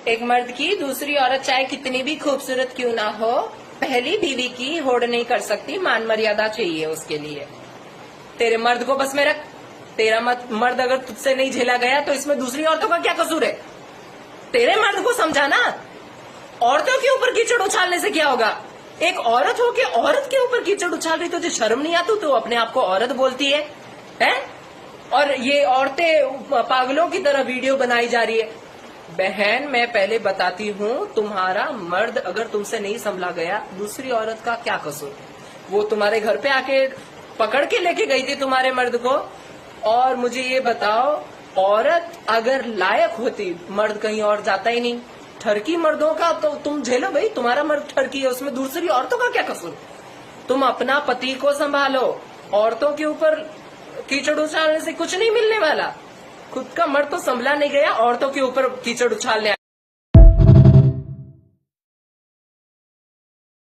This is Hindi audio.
एक मर्द की दूसरी औरत चाहे कितनी भी खूबसूरत क्यों ना हो, पहली बीवी की होड़ नहीं कर सकती, मान मर्यादा चाहिए उसके लिए। तेरे मर्द को बस में रख। तेरा मर्द अगर तुझसे नहीं झेला गया तो इसमें दूसरी औरतों का क्या कसूर है? तेरे मर्द को समझाना। औरतों के ऊपर कीचड़ उछालने से क्या होगा? एक औरत हो के औरत के ऊपर कीचड़ उछाल रही, तुझे शर्म नहीं आती? तो अपने आप को औरत बोलती है, हैं? और ये औरतें पागलों की तरह वीडियो बनाई जा रही है। बहन, मैं पहले बताती हूँ, तुम्हारा मर्द अगर तुमसे नहीं संभला गया, दूसरी औरत का क्या कसूर? वो तुम्हारे घर पे आके पकड़ के लेके गई थी तुम्हारे मर्द को। और मुझे ये बताओ, औरत अगर लायक होती, मर्द कहीं और जाता ही नहीं। ठरकी मर्दों का तो तुम झेलो भाई, तुम्हारा मर्द ठरकी है, उसमें दूसरी औरतों का क्या कसूर? तुम अपना पति को संभालो। औरतों के ऊपर कीचड़ उछालने से कुछ नहीं मिलने वाला। खुद का मर्द तो संभला नहीं गया, औरतों के ऊपर कीचड़ उछालने